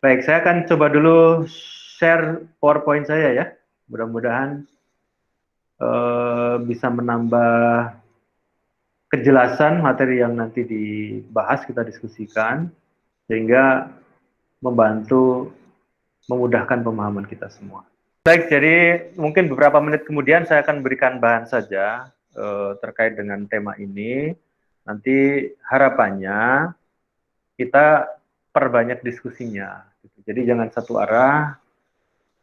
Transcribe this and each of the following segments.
Baik, saya akan coba dulu share PowerPoint saya ya. Mudah-mudahan bisa menambah kejelasan materi yang nanti dibahas, kita diskusikan, sehingga membantu memudahkan pemahaman kita semua. Baik, jadi mungkin beberapa menit kemudian saya akan berikan bahan saja terkait dengan tema ini. Nanti harapannya kita perbanyak diskusinya. Jadi jangan satu arah,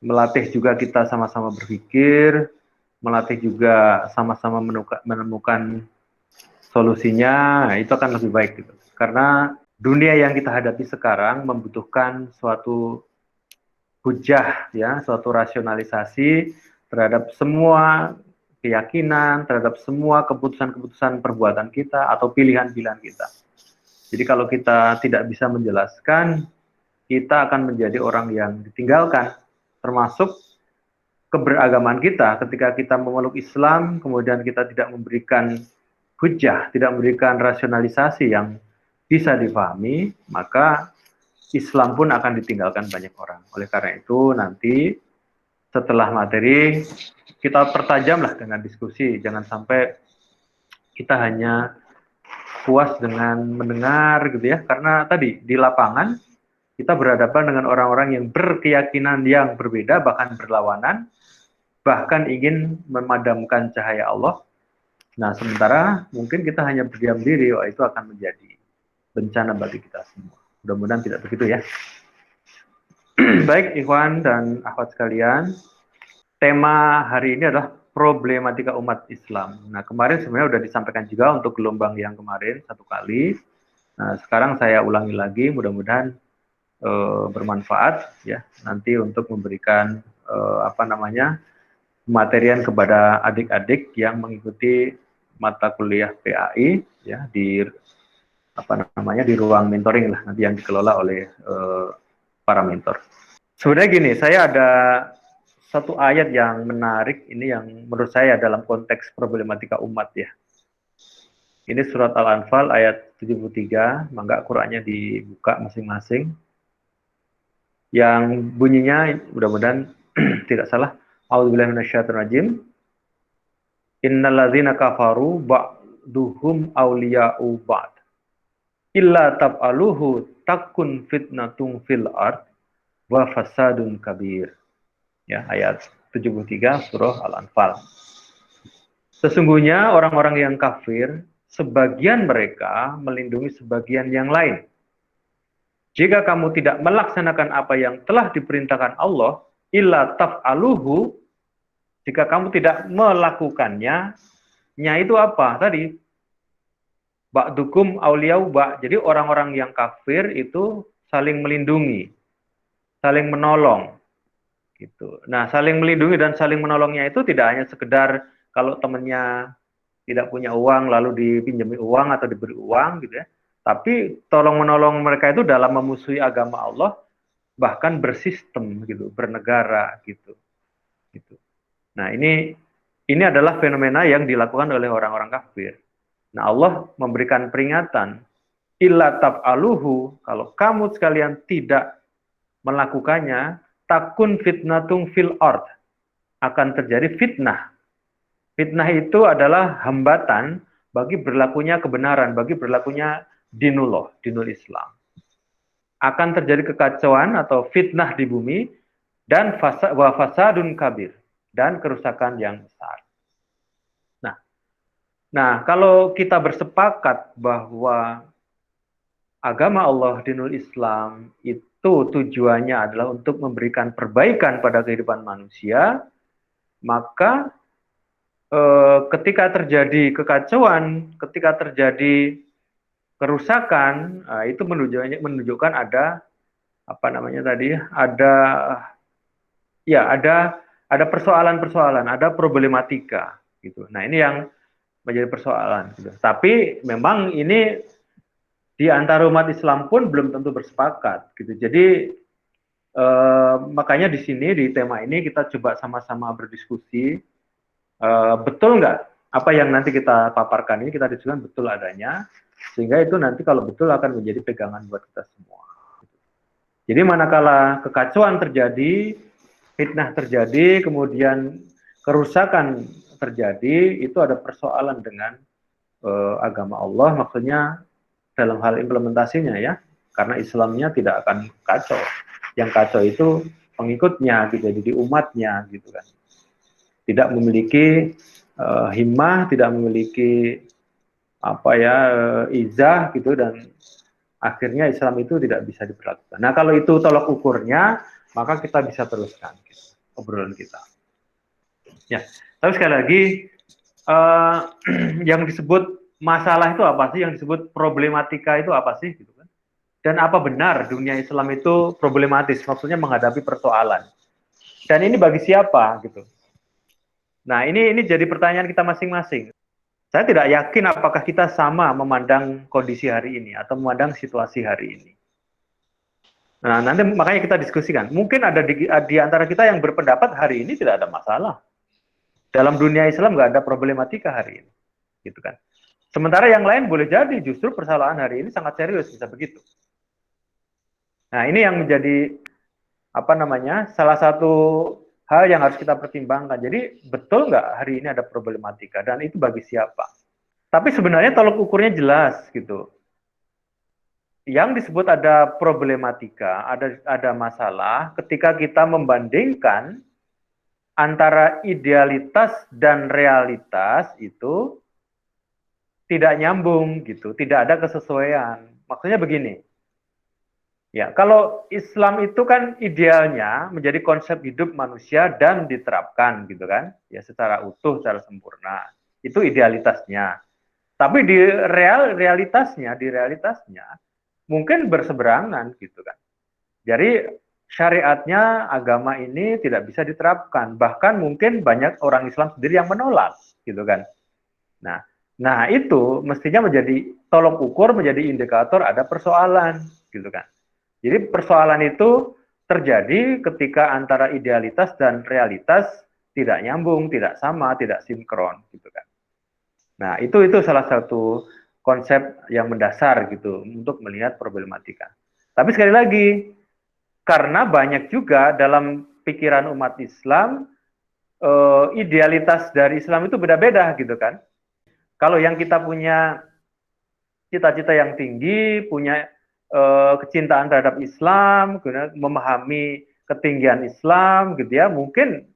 melatih juga kita sama-sama berpikir, melatih juga sama-sama menemukan solusinya, itu akan lebih baik gitu. Karena dunia yang kita hadapi sekarang membutuhkan suatu hujah ya, suatu rasionalisasi terhadap semua keyakinan, terhadap semua keputusan-keputusan perbuatan kita atau pilihan-pilihan kita. Jadi kalau kita tidak bisa menjelaskan, kita akan menjadi orang yang ditinggalkan, termasuk keberagaman kita. Ketika kita memeluk Islam, kemudian kita tidak memberikan hujah, tidak memberikan rasionalisasi yang bisa dipahami, maka Islam pun akan ditinggalkan banyak orang. Oleh karena itu, nanti setelah materi, kita pertajamlah dengan diskusi. Jangan sampai kita hanya puas dengan mendengar gitu ya. Karena tadi, di lapangan, kita berhadapan dengan orang-orang yang berkeyakinan yang berbeda, bahkan berlawanan, bahkan ingin memadamkan cahaya Allah. Nah, sementara mungkin kita hanya berdiam diri, wah itu akan menjadi bencana bagi kita semua. Mudah-mudahan tidak begitu ya. Baik, Ikhwan dan akhwat sekalian, tema hari ini adalah problematika umat Islam. Nah, kemarin sebenarnya sudah disampaikan juga untuk gelombang yang kemarin satu kali. Nah, sekarang saya ulangi lagi, mudah-mudahan bermanfaat ya nanti untuk memberikan materian kepada adik-adik yang mengikuti mata kuliah PAI ya di di ruang mentoring lah nanti yang dikelola oleh para mentor. Sebenarnya gini, saya ada satu ayat yang menarik ini yang menurut saya dalam konteks problematika umat ya. Ini surat Al-Anfal ayat 73, mangga Qur'annya dibuka masing-masing. Yang bunyinya mudah-mudahan tidak salah. A'udzubillahi minasyaitonir rajim. Innalladzina kafaru ba'duhum awliya'u ba'd. Illa tab'aluhu takun fitnatung fil ard wa fasadun kabir. Ya, ayat 73 surah Al-Anfal. Sesungguhnya orang-orang yang kafir, sebagian mereka melindungi sebagian yang lain. Jika kamu tidak melaksanakan apa yang telah diperintahkan Allah, illa taf'aluhu, jika kamu tidak melakukannya, nya itu apa? Tadi, ba'dukum awliyau ba'. Jadi orang-orang yang kafir itu saling melindungi, saling menolong. Gitu. Nah, saling melindungi dan saling menolongnya itu tidak hanya sekedar kalau temannya tidak punya uang lalu dipinjami uang atau diberi uang gitu ya. Tapi tolong menolong mereka itu dalam memusuhi agama Allah, bahkan bersistem gitu, bernegara gitu. Gitu. Nah, ini adalah fenomena yang dilakukan oleh orang-orang kafir. Nah, Allah memberikan peringatan, illa tab'aluhu, kalau kamu sekalian tidak melakukannya, takun fitnatung fil ard, akan terjadi fitnah. Fitnah itu adalah hambatan bagi berlakunya kebenaran, bagi berlakunya dinullah, dinul Islam. Akan terjadi kekacauan atau fitnah di bumi dan fasadun kabir, dan kerusakan yang besar. Nah, kalau kita bersepakat bahwa agama Allah, dinul Islam, itu tujuannya adalah untuk memberikan perbaikan pada kehidupan manusia, maka ketika terjadi kekacauan, ketika terjadi kerusakan, itu menunjukkan ada ada persoalan-persoalan, ada problematika gitu. Nah, ini yang menjadi persoalan gitu. Tapi memang ini di antara umat Islam pun belum tentu bersepakat gitu. Jadi makanya di sini di tema ini kita coba sama-sama berdiskusi, betul nggak apa yang nanti kita paparkan ini kita diskusikan betul adanya, sehingga itu nanti kalau betul akan menjadi pegangan buat kita semua. Jadi manakala kekacauan terjadi, fitnah terjadi, kemudian kerusakan terjadi, itu ada persoalan dengan agama Allah, maksudnya dalam hal implementasinya ya, karena Islamnya tidak akan kacau. Yang kacau itu pengikutnya, gitu, jadi umatnya, gitu kan. Tidak memiliki himmah, tidak memiliki apa ya izah gitu, dan akhirnya Islam itu tidak bisa diperlakukan. Nah kalau itu tolak ukurnya, maka kita bisa teruskan gitu, obrolan kita. Ya, tapi sekali lagi uh, yang disebut masalah itu apa sih? Yang disebut problematika itu apa sih? Gitu kan? Dan apa benar dunia Islam itu problematis? Maksudnya menghadapi persoalan. Dan ini bagi siapa gitu? Nah ini jadi pertanyaan kita masing-masing. Saya tidak yakin apakah kita sama memandang kondisi hari ini atau memandang situasi hari ini. Nah, nanti makanya kita diskusikan. Mungkin ada di antara kita yang berpendapat hari ini tidak ada masalah. Dalam dunia Islam nggak ada problematika hari ini. Gitu kan. Sementara yang lain boleh jadi justru persoalan hari ini sangat serius, bisa begitu. Nah, ini yang menjadi apa namanya salah satu hal yang harus kita pertimbangkan. Jadi betul nggak hari ini ada problematika dan itu bagi siapa? Tapi sebenarnya tolok ukurnya jelas gitu. Yang disebut ada problematika, ada masalah ketika kita membandingkan antara idealitas dan realitas itu tidak nyambung gitu, tidak ada kesesuaian. Maksudnya begini, ya kalau Islam itu kan idealnya menjadi konsep hidup manusia dan diterapkan gitu kan, ya secara utuh, secara sempurna. Itu idealitasnya. Tapi di realitasnya mungkin berseberangan gitu kan. Jadi syariatnya agama ini tidak bisa diterapkan, bahkan mungkin banyak orang Islam sendiri yang menolak gitu kan. Nah, nah itu mestinya menjadi tolok ukur, menjadi indikator ada persoalan gitu kan. Jadi persoalan itu terjadi ketika antara idealitas dan realitas tidak nyambung, tidak sama, tidak sinkron gitu kan. Nah, itu salah satu konsep yang mendasar gitu untuk melihat problematika. Tapi sekali lagi, karena banyak juga dalam pikiran umat Islam, idealitas dari Islam itu beda-beda gitu kan. Kalau yang kita punya cita-cita yang tinggi, punya kecintaan terhadap Islam, memahami ketinggian Islam gitu ya, mungkin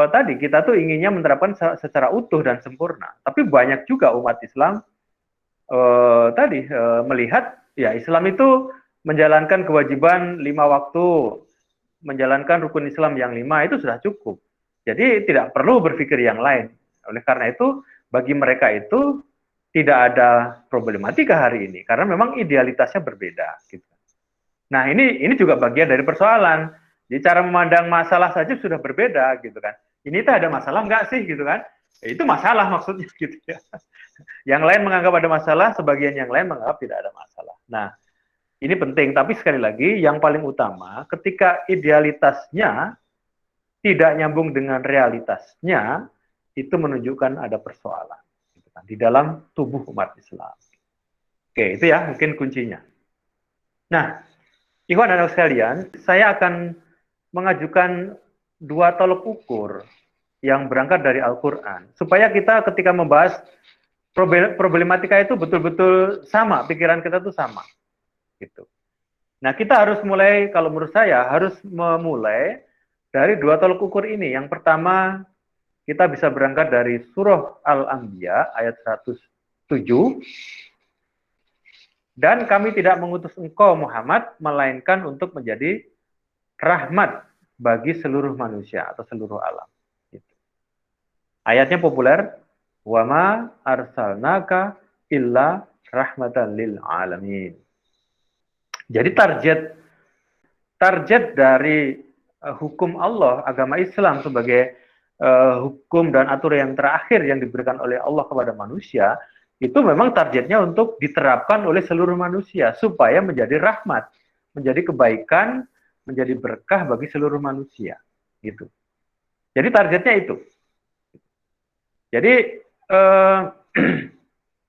tadi kita tuh inginnya menerapkan secara utuh dan sempurna. Tapi banyak juga umat Islam melihat ya Islam itu menjalankan kewajiban 5 waktu, menjalankan rukun Islam yang 5 itu sudah cukup. Jadi tidak perlu berpikir yang lain. Oleh karena itu bagi mereka itu tidak ada problematika hari ini karena memang idealitasnya berbeda. Gitu. Nah ini juga bagian dari persoalan. Jadi cara memandang masalah saja sudah berbeda gitu kan. Ini tuh ada masalah nggak sih gitu kan? Ya, itu masalah maksudnya gitu ya. Yang lain menganggap ada masalah, sebagian yang lain menganggap tidak ada masalah. Nah, ini penting, tapi sekali lagi yang paling utama ketika idealitasnya tidak nyambung dengan realitasnya, itu menunjukkan ada persoalan gitu kan, di dalam tubuh umat Islam. Oke, itu ya mungkin kuncinya. Nah, ikhwan dan sekalian, saya akan mengajukan dua tolok ukur yang berangkat dari Al-Quran, supaya kita ketika membahas problematika itu betul-betul sama, pikiran kita tuh sama. Gitu. Nah, kita harus mulai, kalau menurut saya, harus memulai dari dua tolok ukur ini. Yang pertama, kita bisa berangkat dari surah Al-Anbiya ayat 107. Dan kami tidak mengutus engkau Muhammad, melainkan untuk menjadi rahmat bagi seluruh manusia atau seluruh alam. Gitu. Ayatnya populer, wama arsalnaka illa rahmatan lil alamin. Jadi target dari hukum Allah, agama Islam sebagai hukum dan aturan yang terakhir yang diberikan oleh Allah kepada manusia, itu memang targetnya untuk diterapkan oleh seluruh manusia supaya menjadi rahmat, menjadi kebaikan, menjadi berkah bagi seluruh manusia, gitu. Jadi targetnya itu. Jadi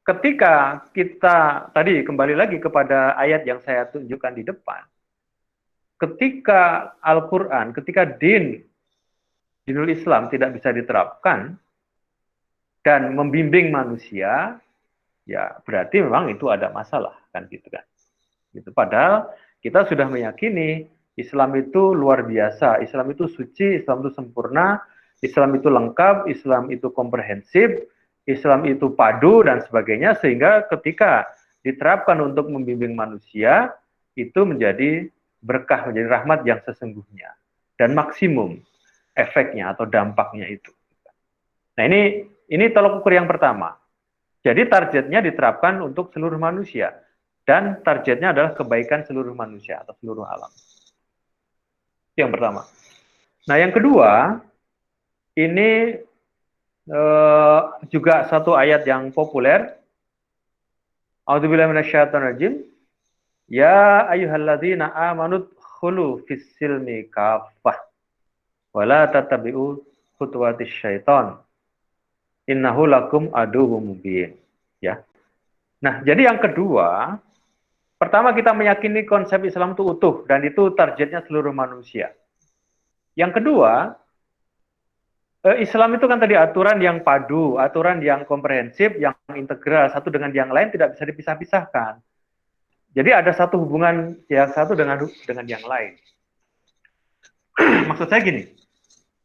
ketika kita tadi kembali lagi kepada ayat yang saya tunjukkan di depan, ketika Al-Quran, ketika dinul Islam tidak bisa diterapkan dan membimbing manusia, ya berarti memang itu ada masalah, kan gitu kan. Gitu. Padahal kita sudah meyakini Islam itu luar biasa, Islam itu suci, Islam itu sempurna, Islam itu lengkap, Islam itu komprehensif, Islam itu padu dan sebagainya, sehingga ketika diterapkan untuk membimbing manusia, itu menjadi berkah, menjadi rahmat yang sesungguhnya dan maksimum efeknya atau dampaknya itu. Nah, ini tolok ukur yang pertama. Jadi targetnya diterapkan untuk seluruh manusia dan targetnya adalah kebaikan seluruh manusia atau seluruh alam. Yang pertama. Nah, yang kedua, ini juga satu ayat yang populer. A'udzubillahi minasyaitonirrajim. Ya ayyuhalladzina amanu dkhulu fis-silmi kaffah wala tattabi'u khutuwatis syaiton. Innahu lakum aduwwum mubin. Ya. Nah, jadi yang kedua, pertama kita meyakini konsep Islam itu utuh dan itu targetnya seluruh manusia. Yang kedua, Islam itu kan tadi aturan yang padu, aturan yang komprehensif, yang integral, satu dengan yang lain tidak bisa dipisah-pisahkan. Jadi ada satu hubungan yang satu dengan yang lain. Maksud saya gini,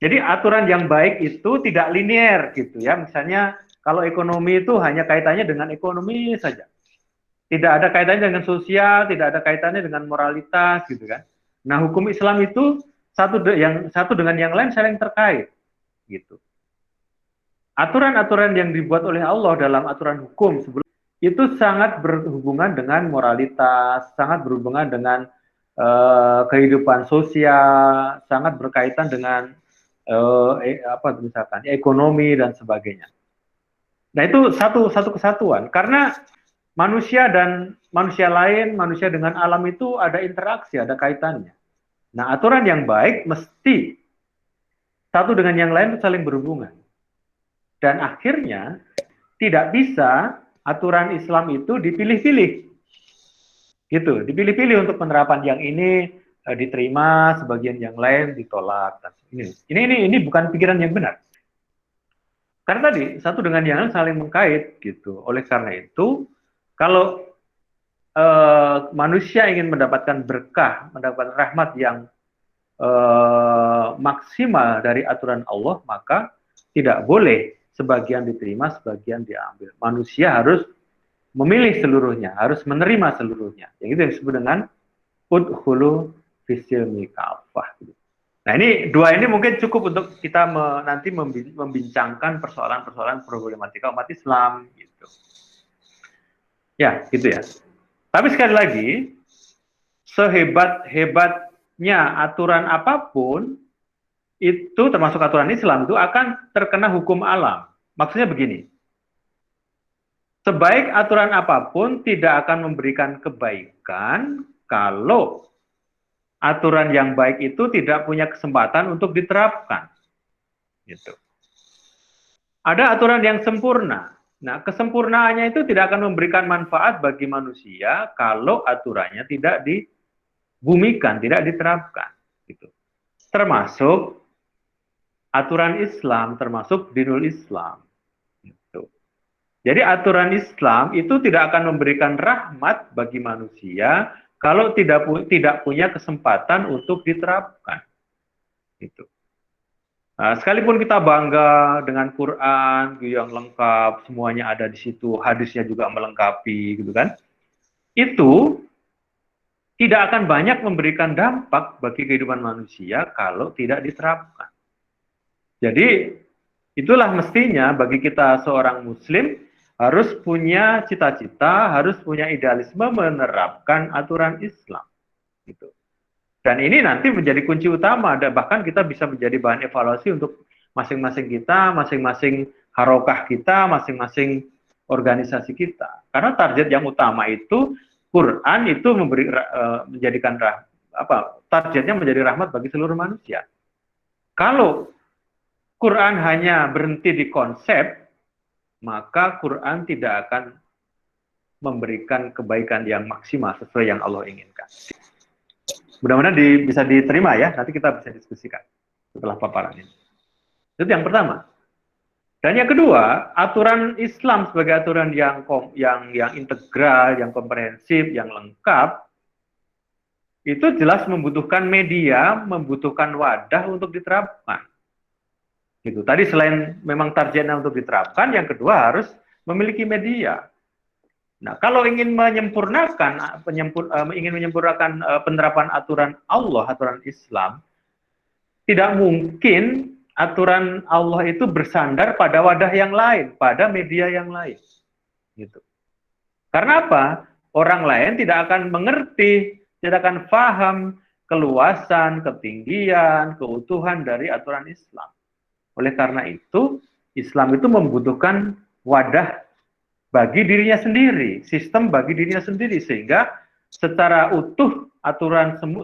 jadi aturan yang baik itu tidak linier gitu ya. Misalnya kalau ekonomi itu hanya kaitannya dengan ekonomi saja. Tidak ada kaitannya dengan sosial, tidak ada kaitannya dengan moralitas gitu kan. Nah, hukum Islam itu satu dengan yang lain saling terkait gitu. Aturan-aturan yang dibuat oleh Allah dalam aturan hukum sebelum itu sangat berhubungan dengan moralitas, sangat berhubungan dengan kehidupan sosial, sangat berkaitan dengan misalkan ekonomi dan sebagainya. Nah, itu satu kesatuan karena manusia dan manusia lain, manusia dengan alam itu ada interaksi, ada kaitannya. Nah, aturan yang baik mesti satu dengan yang lain saling berhubungan. Dan akhirnya tidak bisa aturan Islam itu dipilih-pilih. Gitu, dipilih-pilih untuk penerapan yang ini diterima, sebagian yang lain ditolak. Ini bukan pikiran yang benar. Karena tadi satu dengan yang lain saling mengkait gitu. Oleh karena itu, kalau manusia ingin mendapatkan berkah, mendapatkan rahmat yang maksimal dari aturan Allah, maka tidak boleh sebagian diterima, sebagian diambil. Manusia harus memilih seluruhnya, harus menerima seluruhnya. Yang itu yang disebut dengan udhulu fisilmi kafah. Nah, dua ini mungkin cukup untuk kita nanti membincangkan persoalan-persoalan problematika umat Islam gitu. Ya, gitu ya. Tapi sekali lagi, sehebat-hebatnya aturan apapun, itu termasuk aturan Islam, itu akan terkena hukum alam. Maksudnya begini, sebaik aturan apapun tidak akan memberikan kebaikan kalau aturan yang baik itu tidak punya kesempatan untuk diterapkan. Gitu. Ada aturan yang sempurna. Nah, kesempurnaannya itu tidak akan memberikan manfaat bagi manusia kalau aturannya tidak dibumikan, tidak diterapkan. Gitu. Termasuk aturan Islam, termasuk dinul Islam. Gitu. Jadi aturan Islam itu tidak akan memberikan rahmat bagi manusia kalau tidak punya kesempatan untuk diterapkan. Gitu. Nah, sekalipun kita bangga dengan Quran yang lengkap, semuanya ada di situ, hadisnya juga melengkapi, gitu kan? Itu tidak akan banyak memberikan dampak bagi kehidupan manusia kalau tidak diterapkan. Jadi itulah mestinya bagi kita seorang Muslim harus punya cita-cita, harus punya idealisme menerapkan aturan Islam. Gitu. Dan ini nanti menjadi kunci utama, bahkan kita bisa menjadi bahan evaluasi untuk masing-masing kita, masing-masing harokah kita, masing-masing organisasi kita. Karena target yang utama itu, Quran itu menjadikan targetnya menjadi rahmat bagi seluruh manusia. Kalau Quran hanya berhenti di konsep, maka Quran tidak akan memberikan kebaikan yang maksimal sesuai yang Allah inginkan. Mudah-mudahan bisa diterima ya, nanti kita bisa diskusikan setelah paparan ini. Itu yang pertama. Dan yang kedua, aturan Islam sebagai aturan yang integral, yang komprehensif, yang lengkap, itu jelas membutuhkan media, membutuhkan wadah untuk diterapkan. Gitu. Tadi selain memang targetnya untuk diterapkan, yang kedua harus memiliki media. Nah, kalau ingin menyempurnakan penerapan aturan Allah, aturan Islam, tidak mungkin aturan Allah itu bersandar pada wadah yang lain, pada media yang lain. Gitu. Karena apa? Orang lain tidak akan mengerti, tidak akan paham keluasan, ketinggian, keutuhan dari aturan Islam. Oleh karena itu, Islam itu membutuhkan wadah bagi dirinya sendiri, sistem bagi dirinya sendiri, sehingga secara utuh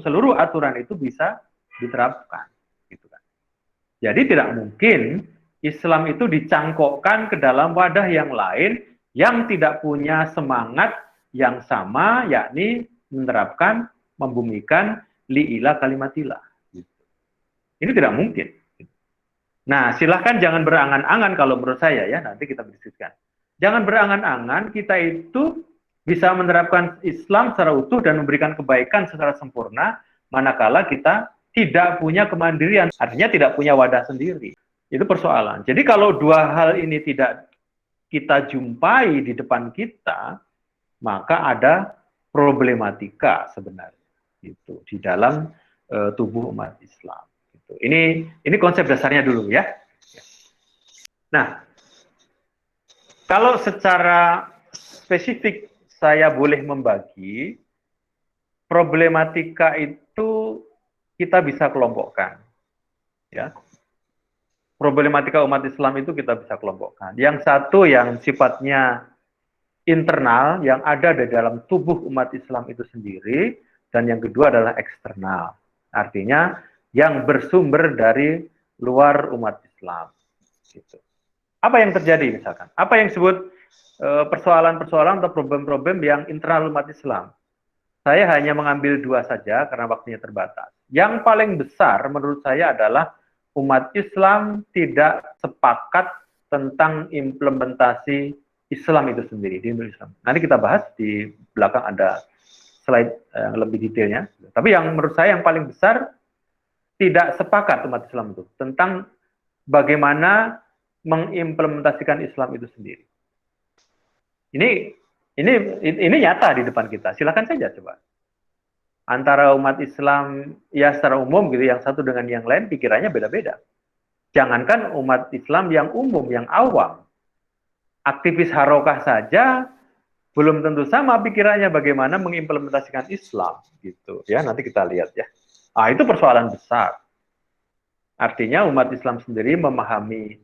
seluruh aturan itu bisa diterapkan. Gitu kan. Jadi tidak mungkin Islam itu dicangkokkan ke dalam wadah yang lain yang tidak punya semangat yang sama, yakni menerapkan, membumikan li'ilah kalimatillah. Ini tidak mungkin. Nah, silahkan jangan berangan-angan kalau menurut saya ya, nanti kita berdiskusikan. Jangan berangan-angan kita itu bisa menerapkan Islam secara utuh dan memberikan kebaikan secara sempurna, manakala kita tidak punya kemandirian, artinya tidak punya wadah sendiri. Itu persoalan. Jadi kalau dua hal ini tidak kita jumpai di depan kita, maka ada problematika sebenarnya itu di dalam tubuh umat Islam. Gitu. Ini konsep dasarnya dulu ya. Nah, kalau secara spesifik saya boleh membagi, problematika itu kita bisa kelompokkan. Ya. Problematika umat Islam itu kita bisa kelompokkan. Yang satu yang sifatnya internal, yang ada di dalam tubuh umat Islam itu sendiri, dan yang kedua adalah eksternal. Artinya yang bersumber dari luar umat Islam. Gitu. Apa yang terjadi misalkan? Apa yang disebut persoalan-persoalan atau problem-problem yang internal umat Islam? Saya hanya mengambil dua saja karena waktunya terbatas. Yang paling besar menurut saya adalah umat Islam tidak sepakat tentang implementasi Islam itu sendiri di Indonesia. Nanti kita bahas di belakang ada slide yang lebih detailnya. Tapi yang menurut saya yang paling besar tidak sepakat umat Islam itu tentang bagaimana mengimplementasikan Islam itu sendiri. Ini nyata di depan kita. Silakan saja coba. Antara umat Islam ya secara umum gitu, yang satu dengan yang lain pikirannya beda-beda. Jangankan umat Islam yang umum, yang awam, aktivis harokah saja belum tentu sama pikirannya bagaimana mengimplementasikan Islam gitu ya. Nanti kita lihat ya. Itu persoalan besar. Artinya umat Islam sendiri memahami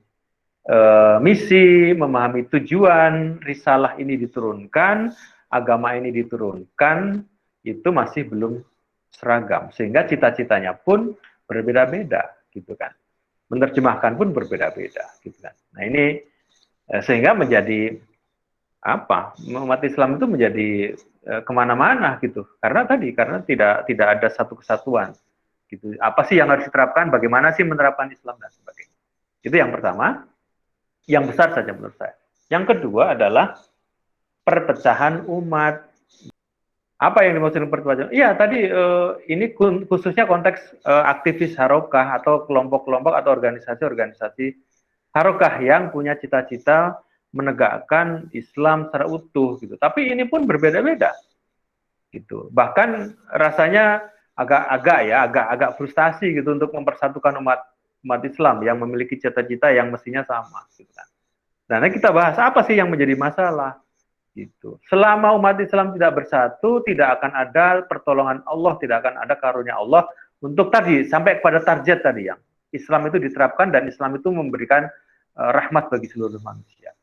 misi, memahami tujuan risalah ini diturunkan, agama ini diturunkan, itu masih belum seragam, sehingga cita-citanya pun berbeda-beda, gitu kan. Menerjemahkan pun berbeda-beda, gitu kan. Nah ini sehingga menjadi apa? Umat Islam itu menjadi kemana-mana gitu, karena tidak ada satu kesatuan, gitu. Apa sih yang harus diterapkan? Bagaimana sih menerapkan Islam dan sebagainya? Itu yang pertama, yang besar saja menurut saya. Yang kedua adalah perpecahan umat. Apa yang dimaksud dengan perpecahan? Iya, tadi ini khususnya konteks aktivis harokah atau kelompok-kelompok atau organisasi-organisasi harokah yang punya cita-cita menegakkan Islam secara utuh gitu. Tapi ini pun berbeda-beda. Gitu. Bahkan rasanya agak frustasi gitu untuk mempersatukan umat Islam yang memiliki cita-cita yang mestinya sama gitu kan. Nah, kita bahas apa sih yang menjadi masalah? Gitu. Selama umat Islam tidak bersatu, tidak akan ada pertolongan Allah, tidak akan ada karunia Allah untuk tadi sampai kepada target tadi yang Islam itu diterapkan dan Islam itu memberikan rahmat bagi seluruh manusia.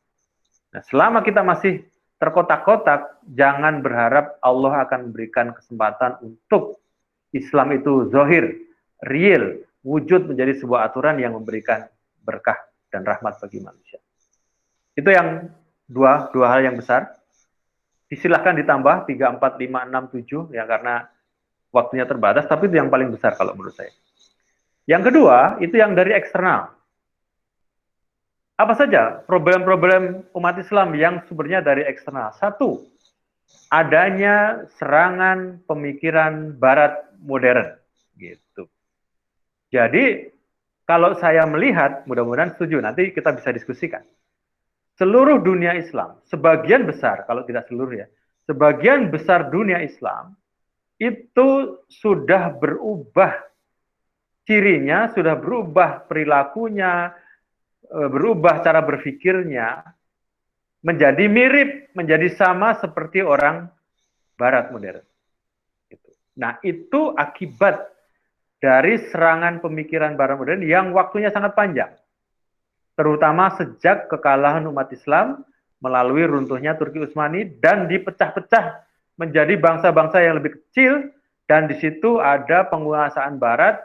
Nah, selama kita masih terkotak-kotak, jangan berharap Allah akan memberikan kesempatan untuk Islam itu zahir, real, wujud menjadi sebuah aturan yang memberikan berkah dan rahmat bagi manusia. Itu yang dua hal yang besar. Silahkan ditambah 3, 4, 5, 6, 7 ya, karena waktunya terbatas, tapi itu yang paling besar kalau menurut saya. Yang kedua, itu yang dari eksternal. Apa saja problem-problem umat Islam yang sumbernya dari eksternal? Satu, adanya serangan pemikiran Barat modern, gitu. Jadi kalau saya melihat, mudah-mudahan setuju, nanti kita bisa diskusikan. Seluruh dunia Islam, sebagian besar, kalau tidak seluruh ya, sebagian besar dunia Islam itu sudah berubah cirinya, sudah berubah perilakunya, berubah cara berpikirnya, menjadi mirip, menjadi sama seperti orang Barat modern. Nah, itu akibat dari serangan pemikiran Barat modern yang waktunya sangat panjang. Terutama sejak kekalahan umat Islam melalui runtuhnya Turki Utsmani dan dipecah-pecah menjadi bangsa-bangsa yang lebih kecil, dan di situ ada penguasaan Barat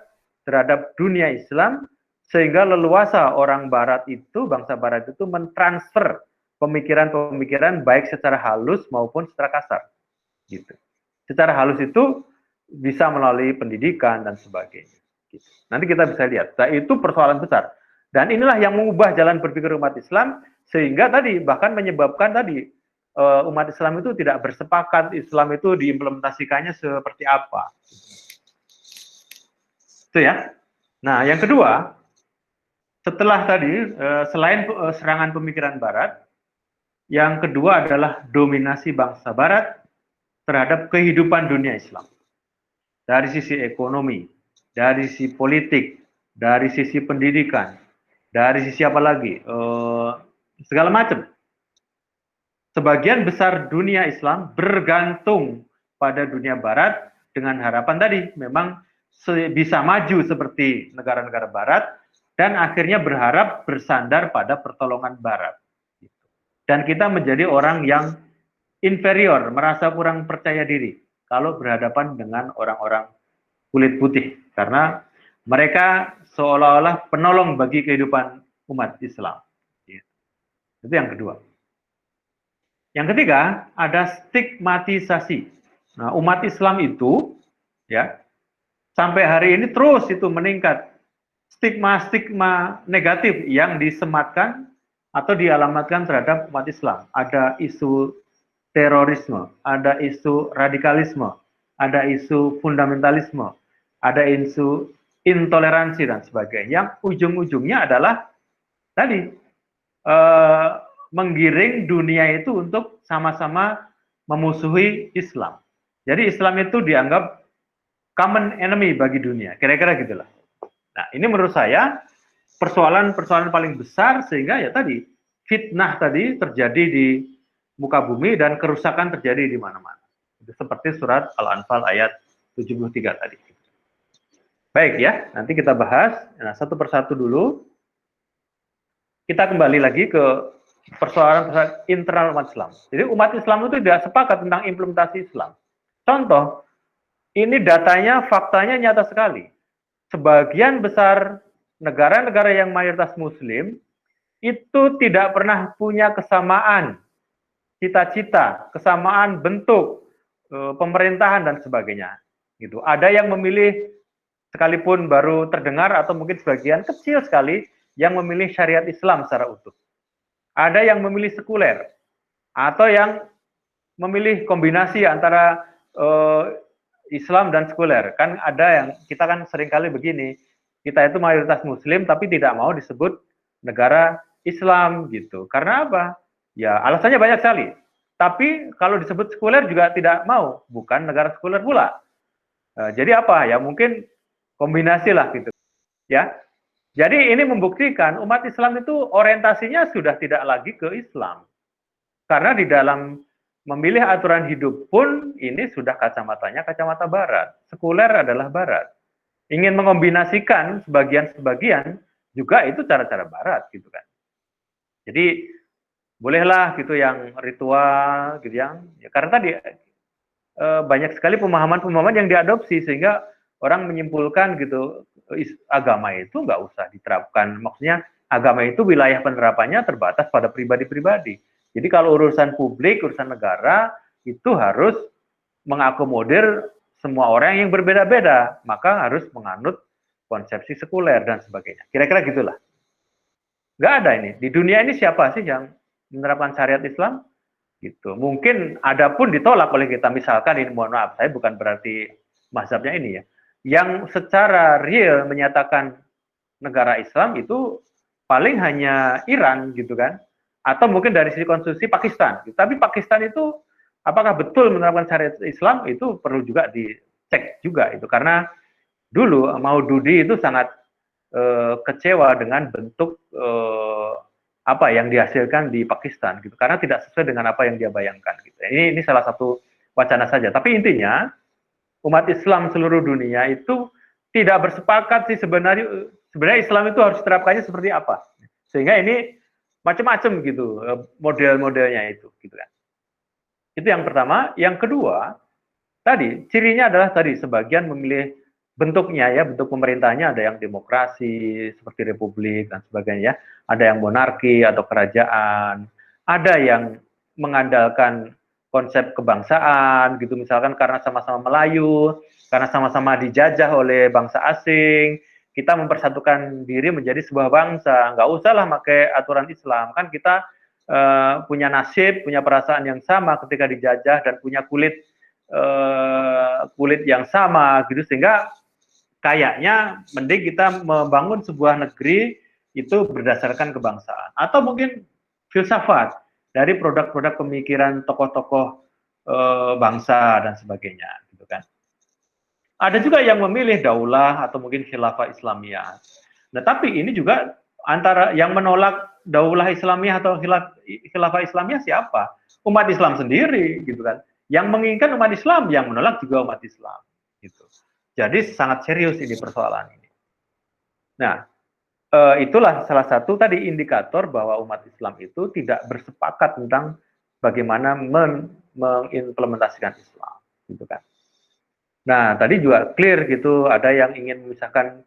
terhadap dunia Islam, sehingga leluasa orang Barat itu, bangsa Barat itu mentransfer pemikiran-pemikiran baik secara halus maupun secara kasar. Gitu. Secara halus itu bisa melalui pendidikan dan sebagainya. Gitu. Nanti kita bisa lihat. Nah, itu persoalan besar. Dan inilah yang mengubah jalan berpikir umat Islam, sehingga tadi bahkan menyebabkan tadi umat Islam itu tidak bersepakat Islam itu diimplementasikannya seperti apa. Itu ya. Nah, yang kedua, setelah tadi selain serangan pemikiran Barat, yang kedua adalah dominasi bangsa Barat terhadap kehidupan dunia Islam. Dari sisi ekonomi, dari sisi politik, dari sisi pendidikan, dari sisi apa lagi, segala macam. Sebagian besar dunia Islam bergantung pada dunia Barat dengan harapan tadi memang bisa maju seperti negara-negara Barat, dan akhirnya berharap bersandar pada pertolongan Barat. Dan kita menjadi orang yang inferior, merasa kurang percaya diri kalau berhadapan dengan orang-orang kulit putih, karena mereka seolah-olah penolong bagi kehidupan umat Islam. Itu yang kedua. Yang ketiga, ada stigmatisasi. Nah, umat Islam itu ya sampai hari ini terus itu meningkat, stigma-stigma negatif yang disematkan atau dialamatkan terhadap umat Islam. Ada isu terorisme, ada isu radikalisme, ada isu fundamentalisme, ada isu intoleransi dan sebagainya. Yang ujung-ujungnya adalah tadi menggiring dunia itu untuk sama-sama memusuhi Islam. Jadi Islam itu dianggap common enemy bagi dunia, kira-kira gitulah. Nah, ini menurut saya persoalan-persoalan paling besar, sehingga ya tadi fitnah tadi terjadi di muka bumi dan kerusakan terjadi di mana-mana. Seperti surat Al-Anfal ayat 73 tadi. Baik ya, nanti kita bahas satu persatu dulu. Kita kembali lagi ke persoalan internal umat Islam. Jadi umat Islam itu tidak sepakat tentang implementasi Islam. Contoh, ini datanya, faktanya nyata sekali. Sebagian besar negara-negara yang mayoritas Muslim itu tidak pernah punya kesamaan cita-cita, kesamaan bentuk pemerintahan dan sebagainya. Gitu. Ada yang memilih, sekalipun baru terdengar atau mungkin sebagian kecil sekali, yang memilih syariat Islam secara utuh. Ada yang memilih sekuler, atau yang memilih kombinasi antara Islam dan sekuler. Kan ada yang, kita kan seringkali begini, kita itu mayoritas Muslim tapi tidak mau disebut negara Islam gitu. Karena apa? Ya alasannya banyak sekali. Tapi kalau disebut sekuler juga tidak mau, bukan negara sekuler pula. Jadi apa? Ya mungkin kombinasi lah gitu. Ya. Jadi ini membuktikan umat Islam itu orientasinya sudah tidak lagi ke Islam. Karena di dalam memilih aturan hidup pun ini sudah kacamatanya kacamata Barat. Sekuler adalah Barat. Ingin mengombinasikan sebagian-sebagian juga itu cara-cara Barat gitu kan. Jadi bolehlah gitu yang ritual gitu yang ya, karena tadi banyak sekali pemahaman-pemahaman yang diadopsi sehingga orang menyimpulkan gitu agama itu nggak usah diterapkan. Maksudnya agama itu wilayah penerapannya terbatas pada pribadi-pribadi. Jadi kalau urusan publik, urusan negara itu harus mengakomodir semua orang yang berbeda-beda, maka harus menganut konsepsi sekuler dan sebagainya. Kira-kira gitulah. Nggak ada ini. Di dunia ini siapa sih yang menerapkan syariat Islam? Gitu. Mungkin ada pun ditolak oleh kita, misalkan ini, mohon maaf, saya bukan berarti mazhabnya ini ya, yang secara real menyatakan negara Islam itu paling hanya Iran gitu kan, atau mungkin dari sisi konstitusi Pakistan. Tapi Pakistan itu apakah betul menerapkan syariat Islam, itu perlu juga dicek juga itu, karena dulu Maududi itu sangat kecewa dengan bentuk apa yang dihasilkan di Pakistan gitu, karena tidak sesuai dengan apa yang dia bayangkan gitu. Ini salah satu wacana saja, tapi intinya umat Islam seluruh dunia itu tidak bersepakat sih sebenarnya Islam itu harus diterapkannya seperti apa, sehingga ini macam-macam gitu model-modelnya itu gitu kan. Itu yang pertama. Yang kedua, tadi cirinya adalah tadi sebagian memilih bentuknya ya, bentuk pemerintahnya ada yang demokrasi seperti republik dan sebagainya, ada yang monarki atau kerajaan, ada yang mengandalkan konsep kebangsaan gitu, misalkan karena sama-sama Melayu, karena sama-sama dijajah oleh bangsa asing, kita mempersatukan diri menjadi sebuah bangsa, nggak usahlah pakai aturan Islam, kan kita punya nasib, punya perasaan yang sama ketika dijajah dan punya kulit yang sama gitu, sehingga kayaknya mending kita membangun sebuah negeri itu berdasarkan kebangsaan, atau mungkin filsafat dari produk-produk pemikiran tokoh-tokoh bangsa dan sebagainya gitu kan. Ada juga yang memilih daulah atau mungkin khilafah Islamiyah. Nah, tapi ini juga antara yang menolak daulah Islamiyah atau khilafah Islamiyah siapa? Umat Islam sendiri gitu kan. Yang menginginkan umat Islam, yang menolak juga umat Islam gitu. Jadi sangat serius ini persoalan ini. Nah, itulah salah satu tadi indikator bahwa umat Islam itu tidak bersepakat tentang bagaimana mengimplementasikan Islam, gitu kan. Nah, tadi juga clear gitu, ada yang ingin memisahkan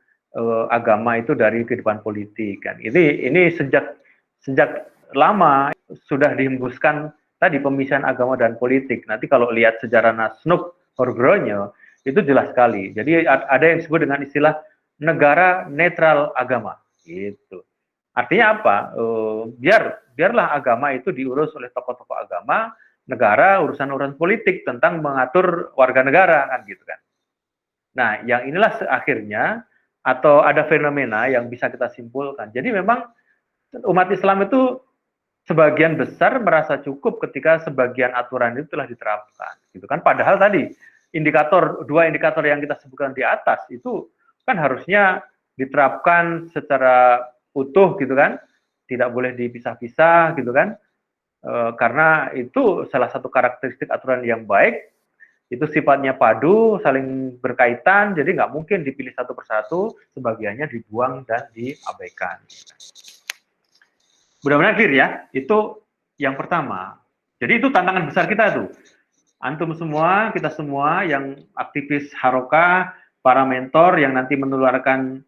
agama itu dari kehidupan politik kan. Ini sejak lama sudah dihembuskan tadi pemisahan agama dan politik. Nanti kalau lihat sejarah Nasnuk Horgronyo itu jelas sekali. Jadi ada yang disebut dengan istilah negara netral agama. Itu artinya apa? Biarlah agama itu diurus oleh tokoh-tokoh agama, negara urusan politik tentang mengatur warga negara kan gitu kan. Nah, yang inilah akhirnya atau ada fenomena yang bisa kita simpulkan. Jadi memang umat Islam itu sebagian besar merasa cukup ketika sebagian aturan itu telah diterapkan, gitu kan. Padahal tadi dua indikator yang kita sebutkan di atas itu kan harusnya diterapkan secara utuh, gitu kan, tidak boleh dipisah-pisah, gitu kan, karena itu salah satu karakteristik aturan yang baik, itu sifatnya padu, saling berkaitan, jadi nggak mungkin dipilih satu persatu, sebagiannya dibuang dan diabaikan. Mudah-mudahan clear ya, itu yang pertama. Jadi itu tantangan besar kita tuh. Antum semua, kita semua yang aktivis harokah, para mentor yang nanti menularkan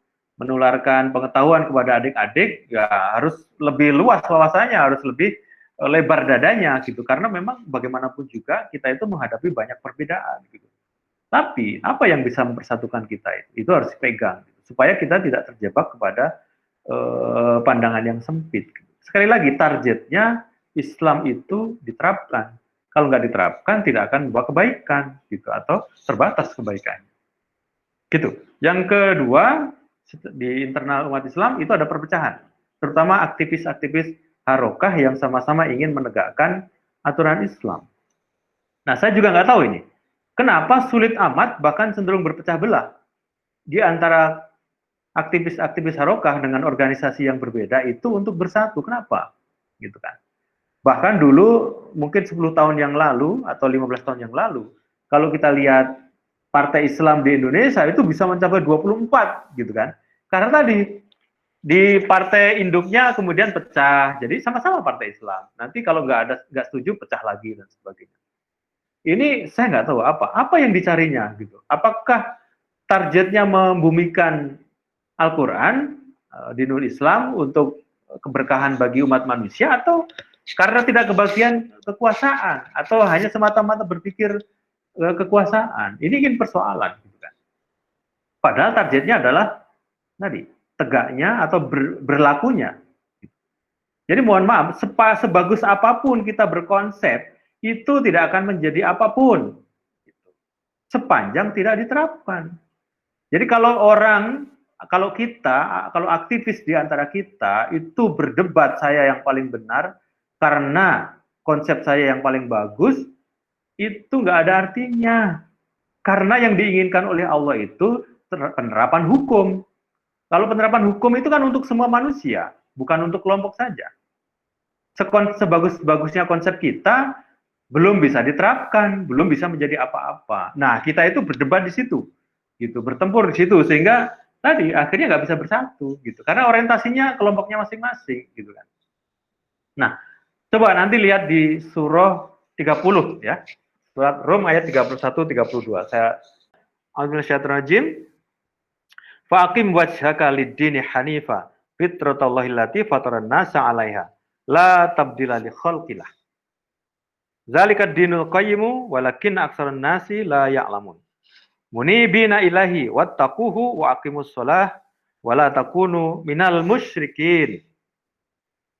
pengetahuan kepada adik-adik, ya harus lebih luas wawasannya, harus lebih lebar dadanya gitu. Karena memang bagaimanapun juga kita itu menghadapi banyak perbedaan gitu. Tapi apa yang bisa mempersatukan kita itu harus dipegang gitu, supaya kita tidak terjebak kepada pandangan yang sempit. Sekali lagi, targetnya Islam itu diterapkan. Kalau nggak diterapkan, tidak akan membawa kebaikan, gitu, atau terbatas kebaikannya. Gitu. Yang kedua, di internal umat Islam itu ada perpecahan, terutama aktivis-aktivis harokah yang sama-sama ingin menegakkan aturan Islam. Nah, saya juga nggak tahu ini, kenapa sulit amat, bahkan cenderung berpecah belah di antara aktivis-aktivis harokah dengan organisasi yang berbeda itu untuk bersatu. Kenapa? Gitu kan. Bahkan dulu mungkin 10 tahun yang lalu atau 15 tahun yang lalu, kalau kita lihat partai Islam di Indonesia itu bisa mencapai 24 gitu kan. Karena tadi di partai induknya kemudian pecah, jadi sama-sama partai Islam. Nanti kalau nggak setuju pecah lagi dan sebagainya. Ini saya nggak tahu apa yang dicarinya gitu. Apakah targetnya membumikan Al-Quran, dinul Islam untuk keberkahan bagi umat manusia, atau karena tidak kebagian kekuasaan, atau hanya semata-mata berpikir kekuasaan. Ini ingin persoalan, gitu kan. Padahal targetnya adalah tadi tegaknya atau berlakunya. Jadi mohon maaf, sebagus apapun kita berkonsep, itu tidak akan menjadi apapun. Sepanjang tidak diterapkan. Jadi kalau kita, kalau aktivis di antara kita, itu berdebat saya yang paling benar, karena konsep saya yang paling bagus, itu nggak ada artinya. Karena yang diinginkan oleh Allah itu penerapan hukum. Kalau penerapan hukum itu kan untuk semua manusia, bukan untuk kelompok saja. Sebagus-bagusnya konsep kita belum bisa diterapkan, belum bisa menjadi apa-apa. Nah, kita itu berdebat di situ, gitu, bertempur di situ, sehingga tadi akhirnya nggak bisa bersatu, gitu, karena orientasinya kelompoknya masing-masing, gitu kan. Nah, coba nanti lihat di surah 30 ya, surat Rum ayat 31-32. Saya Al-Syaitanirrajim. Faqim wajhaka lid-dini hanifa fitratallahi allati fataran nasa 'alaiha la tabdila li khalqillah. Zalika dinul qayyimu walakin aktsarun nasi la ya'lamun. Munibina ilahi wattaquhu wa aqimus shalah wa la takunu minal musyrikin.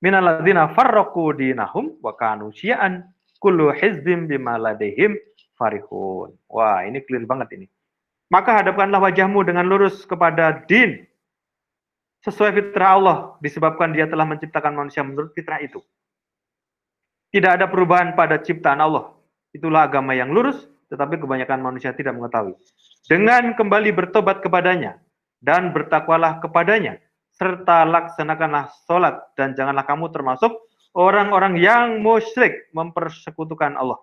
Minal ladzina farraqu dinahum wa kanu syi'an kullu hizbin bima ladaihim farihun. Wah, ini clear banget ini. Maka hadapkanlah wajahmu dengan lurus kepada din sesuai fitrah Allah, disebabkan Dia telah menciptakan manusia menurut fitrah itu. Tidak ada perubahan pada ciptaan Allah. Itulah agama yang lurus, tetapi kebanyakan manusia tidak mengetahui. Dengan kembali bertobat kepadanya dan bertakwalah kepadanya, serta laksanakanlah sholat, dan janganlah kamu termasuk orang-orang yang musyrik mempersekutukan Allah.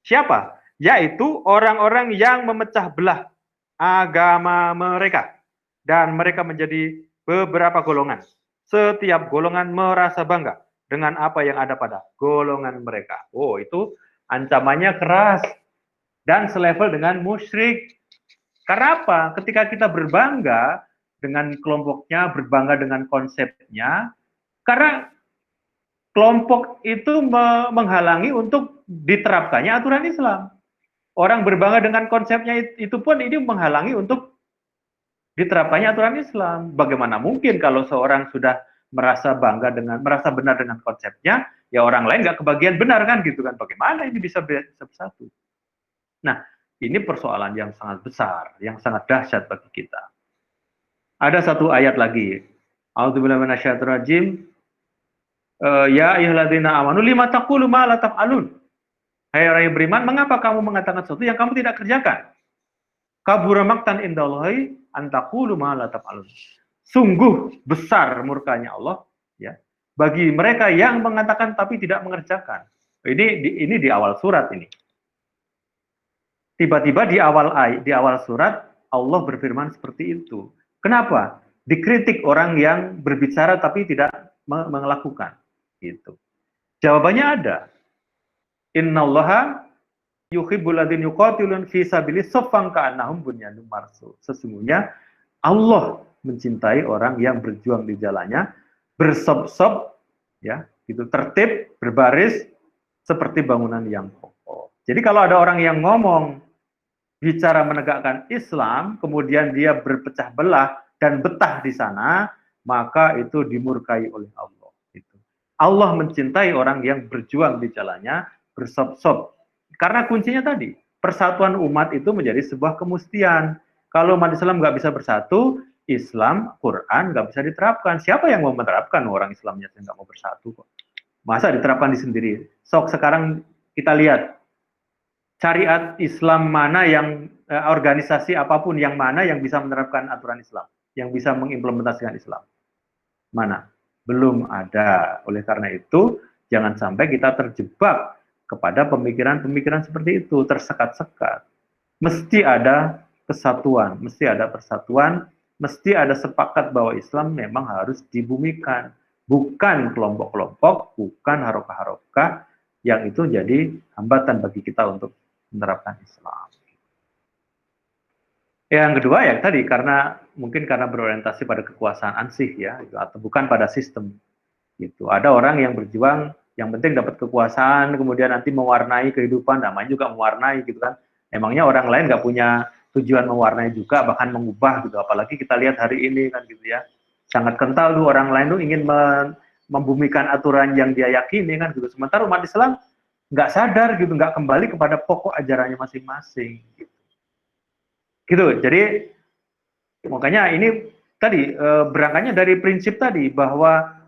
Siapa? Yaitu orang-orang yang memecah belah agama mereka, dan mereka menjadi beberapa golongan. Setiap golongan merasa bangga dengan apa yang ada pada golongan mereka. Oh, itu ancamannya keras dan selevel dengan musyrik. Karena apa? Ketika kita berbangga dengan kelompoknya, berbangga dengan konsepnya, karena kelompok itu menghalangi untuk diterapkannya aturan Islam. Orang berbangga dengan konsepnya itu pun ini menghalangi untuk diterapkannya aturan Islam. Bagaimana mungkin kalau seorang sudah merasa benar dengan konsepnya, ya orang lain nggak kebagian benar kan gitu kan? Bagaimana ini bisa bersatu? Nah, ini persoalan yang sangat besar, yang sangat dahsyat bagi kita. Ada satu ayat lagi. A'udzubillahi minasyaitonirrajim. Ya ayyuhalladzina amanu lima taqulu ma la taf'alun. Hai orang yang beriman, mengapa kamu mengatakan sesuatu yang kamu tidak kerjakan? Kabura maqtan indallahi an taqulu ma la taf'alun. Sungguh besar murkanya Allah ya bagi mereka yang mengatakan tapi tidak mengerjakan. Ini di awal surat ini. Tiba-tiba di awal surat Allah berfirman seperti itu. Kenapa? Dikritik orang yang berbicara tapi tidak melakukan. Gitu. Jawabannya ada. Innallaha yuhibbul ladzina yuqatiluna fi sabilihi saffan ka'annahum bunyanun marsus. Sesungguhnya Allah mencintai orang yang berjuang di jalannya, bersop-sop ya, gitu, tertib, berbaris seperti bangunan yang kokoh. Jadi kalau ada orang yang ngomong bicara menegakkan Islam, kemudian dia berpecah belah dan betah di sana, maka itu dimurkai oleh Allah. Gitu. Allah mencintai orang yang berjuang di jalannya, bersop-sop. Karena kuncinya tadi, persatuan umat itu menjadi sebuah kemustian. Kalau umat Islam nggak bisa bersatu, Islam, Quran nggak bisa diterapkan. Siapa yang mau menerapkan? Orang Islamnya nggak mau bersatu kok. Masa diterapkan di sendiri? Sok sekarang kita lihat syariat Islam mana yang organisasi apapun yang mana yang bisa menerapkan aturan Islam, yang bisa mengimplementasikan Islam. Mana? Belum ada. Oleh karena itu, jangan sampai kita terjebak kepada pemikiran-pemikiran seperti itu, tersekat-sekat. Mesti ada kesatuan, mesti ada persatuan, mesti ada sepakat bahwa Islam memang harus dibumikan. Bukan kelompok-kelompok, bukan harokah-harokah yang itu jadi hambatan bagi kita untuk menerapkan Islam. Yang kedua ya tadi, mungkin karena berorientasi pada kekuasaan ansih ya, atau bukan pada sistem. Gitu. Ada orang yang berjuang yang penting dapat kekuasaan, kemudian nanti mewarnai kehidupan, namanya juga mewarnai gitu kan. Emangnya orang lain nggak punya tujuan mewarnai juga, bahkan mengubah gitu. Apalagi kita lihat hari ini kan gitu ya. Sangat kental tuh orang lain tuh ingin membumikan aturan yang dia yakini kan gitu. Sementara umat Islam nggak sadar gitu, nggak kembali kepada pokok ajarannya masing-masing. Gitu. Jadi makanya ini tadi berangkatnya dari prinsip tadi bahwa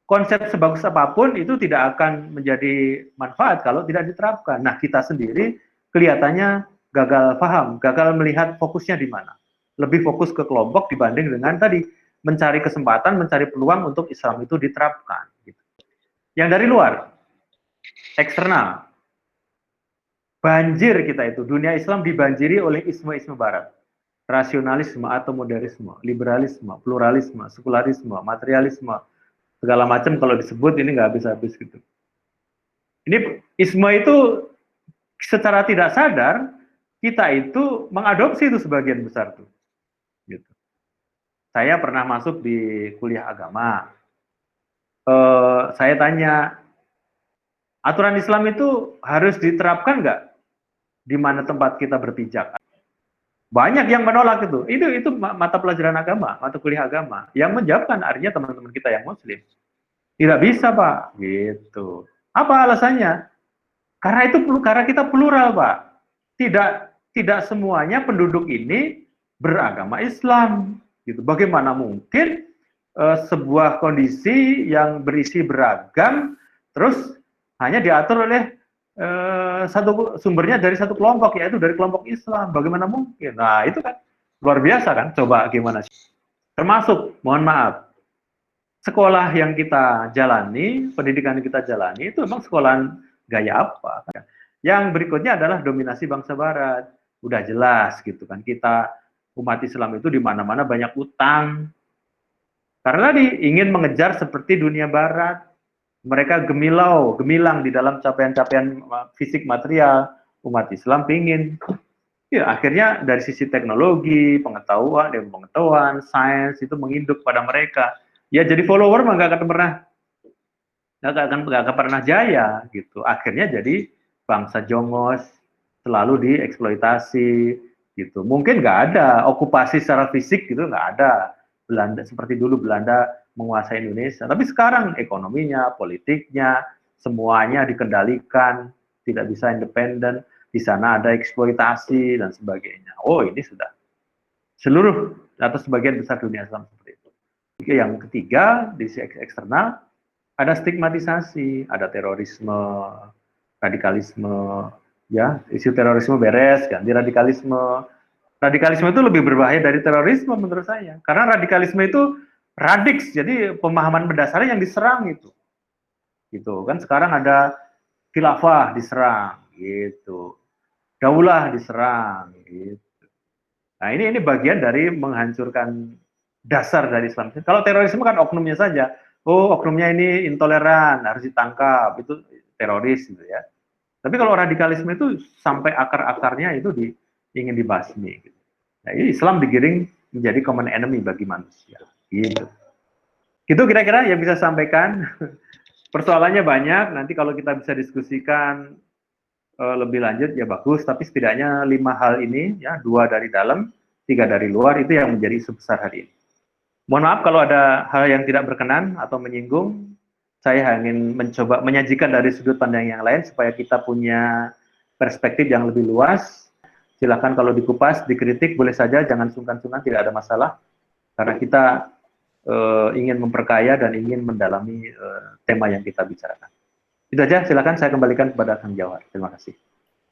konsep sebagus apapun itu tidak akan menjadi manfaat kalau tidak diterapkan. Nah, kita sendiri kelihatannya gagal paham, gagal melihat fokusnya di mana. Lebih fokus ke kelompok dibanding dengan tadi mencari kesempatan, mencari peluang untuk Islam itu diterapkan. Gitu. Yang dari luar, eksternal, banjir kita itu, dunia Islam dibanjiri oleh isme-isme barat. Rasionalisme atau modernisme, liberalisme, pluralisme, sekularisme, materialisme, segala macam kalau disebut ini nggak habis-habis gitu. Ini isme itu secara tidak sadar kita itu mengadopsi itu sebagian besar tuh. Gitu. Saya pernah masuk di kuliah agama. Saya tanya, aturan Islam itu harus diterapkan nggak di mana tempat kita berpijak? Banyak yang menolak itu. Itu mata pelajaran agama, mata kuliah agama. Yang menjawabkan artinya teman-teman kita yang Muslim. Tidak bisa, Pak. Gitu. Apa alasannya? Karena kita plural, Pak. Tidak semuanya penduduk ini beragama Islam. Gitu. Bagaimana mungkin sebuah kondisi yang berisi beragam terus hanya diatur oleh satu sumbernya dari satu kelompok, yaitu dari kelompok Islam. Bagaimana mungkin? Nah, itu kan luar biasa kan? Coba gimana? Termasuk, mohon maaf, sekolah yang kita jalani, pendidikan yang kita jalani itu memang sekolahan gaya apa? Yang berikutnya adalah dominasi bangsa Barat. Udah jelas gitu kan, kita umat Islam itu di mana-mana banyak utang. Karena tadi ingin mengejar seperti dunia Barat. Mereka gemilang di dalam capaian-capaian fisik material. Umat Islam pingin. Ya, akhirnya dari sisi teknologi, pengetahuan, sains itu menginduk pada mereka. Ya jadi follower mah nggak akan pernah jaya gitu. Akhirnya jadi bangsa jongos, selalu dieksploitasi gitu. Mungkin nggak ada okupasi secara fisik gitu, nggak ada. Belanda seperti dulu Belanda menguasai Indonesia. Tapi sekarang ekonominya, politiknya, semuanya dikendalikan, tidak bisa independen. Di sana ada eksploitasi dan sebagainya. Oh, ini sudah seluruh atau sebagian besar dunia Islam seperti itu. Yang ketiga, di sisi eksternal, ada stigmatisasi, ada terorisme, radikalisme, ya, isu terorisme beres, ganti radikalisme. Radikalisme itu lebih berbahaya dari terorisme menurut saya. Karena radikalisme itu radiks, jadi pemahaman mendasarnya yang diserang itu. Gitu. Kan sekarang ada khilafah diserang, gitu. Daulah diserang, gitu. Nah, ini bagian dari menghancurkan dasar dari Islam. Kalau terorisme kan oknumnya saja. Oh, oknumnya ini intoleran, harus ditangkap, itu teroris gitu ya. Tapi kalau radikalisme itu sampai akar-akarnya itu ingin dibasmi. Gitu. Nah, ini Islam digiring menjadi common enemy bagi manusia. Gitu. Itu kira-kira yang bisa sampaikan. Persoalannya banyak. Nanti kalau kita bisa diskusikan lebih lanjut ya bagus. Tapi setidaknya 5 hal ini, ya 2 dari dalam, 3 dari luar itu yang menjadi isu besar hari ini. Mohon maaf kalau ada hal yang tidak berkenan atau menyinggung. Saya ingin mencoba menyajikan dari sudut pandang yang lain supaya kita punya perspektif yang lebih luas. Silakan kalau dikupas, dikritik boleh saja, jangan sungkan-sungkan, tidak ada masalah. Karena kita ingin memperkaya dan ingin mendalami tema yang kita bicarakan. Itu aja, silakan saya kembalikan kepada Kang Jawar. Terima kasih.